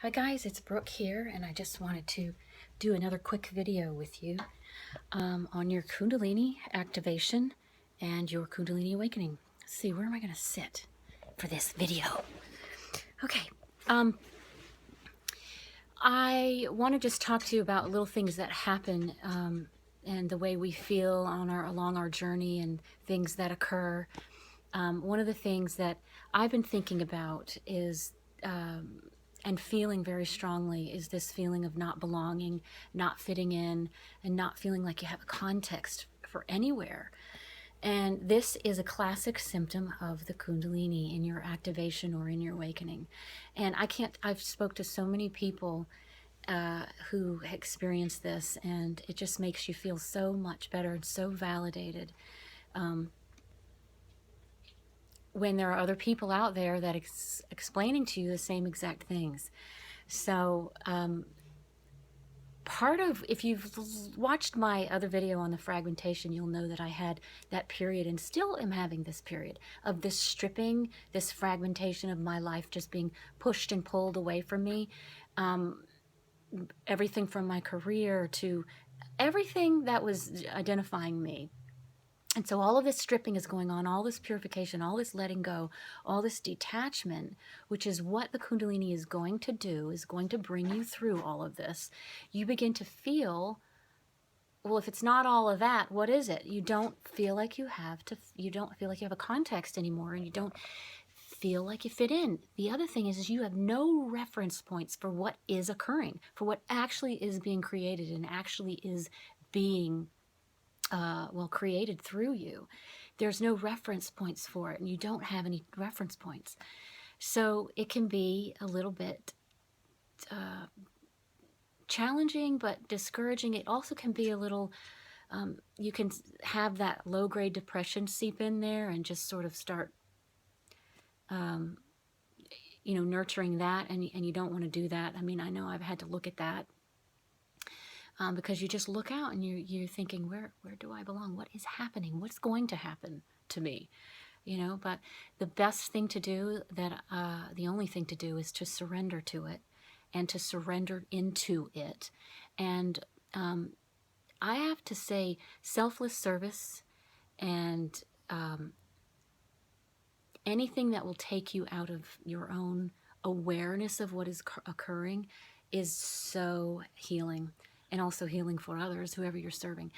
Hi guys, it's Brooke here, and I just wanted to do another quick video with you on your Kundalini activation and your Kundalini awakening. Let's see, where am I going to sit for this video? Okay, I want to just talk to you about little things that happen and the way we feel on along our journey and things that occur. One of the things that I've been thinking about is and feeling very strongly is this feeling of not belonging, not fitting in, and not feeling like you have a context for anywhere. And this is a classic symptom of the Kundalini in your activation or in your awakening. And I've spoke to so many people who experience this, and it just makes you feel so much better and so validated. When there are other people out there that explaining to you the same exact things. So part of, if you've watched my other video on the fragmentation, you'll know that I had that period and still am having this period of this stripping, this fragmentation of my life just being pushed and pulled away from me. Everything from my career to everything that was identifying me. And so all of this stripping is going on, all this purification, all this letting go, all this detachment, which is what the Kundalini is going to do, is going to bring you through all of this. You begin to feel, well, if it's not all of that, what is it? You don't feel like you don't feel like you have a context anymore, and you don't feel like you fit in. The other thing is you have no reference points for what is occurring, for what actually is being created and actually is being created through you. There's no reference points for it, and you don't have any reference points. So it can be a little bit challenging, but discouraging. It also can be a little, you can have that low-grade depression seep in there and just sort of start, nurturing that, and you don't want to do that. I mean, I know I've had to look at that. Because you just look out and you're thinking, where do I belong? What is happening? What's going to happen to me? But the best thing to do, the only thing to do, is to surrender to it and to surrender into it. And I have to say, selfless service and anything that will take you out of your own awareness of what is occurring is so healing. And also healing for others, whoever you're serving.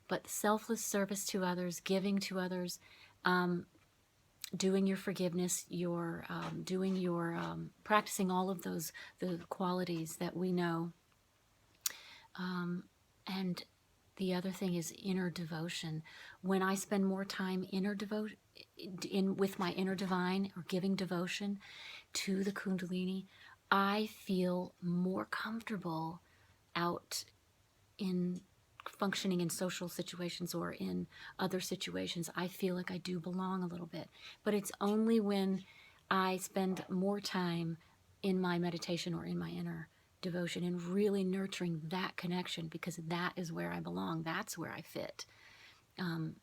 But selfless service to others, giving to others, doing your forgiveness, practicing all of the qualities that we know. And the other thing is inner devotion. When I spend more time with my inner divine, or giving devotion to the Kundalini, I feel more comfortable out in functioning in social situations or in other situations. I feel like I do belong a little bit. But it's only when I spend more time in my meditation or in my inner devotion and really nurturing that connection, because that is where I belong. That's where I fit.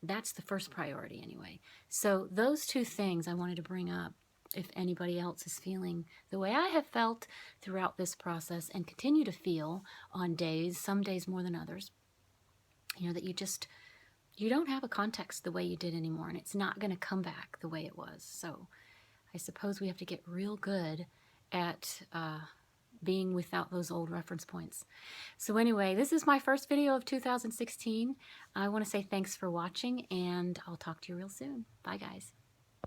That's the first priority anyway. So those two things I wanted to bring up. If anybody else is feeling the way I have felt throughout this process and continue to feel on days, some days more than others, that you don't have a context the way you did anymore, and it's not going to come back the way it was. So I suppose we have to get real good at being without those old reference points. So anyway, this is my first video of 2016. I want to say thanks for watching, and I'll talk to you real soon. Bye, guys.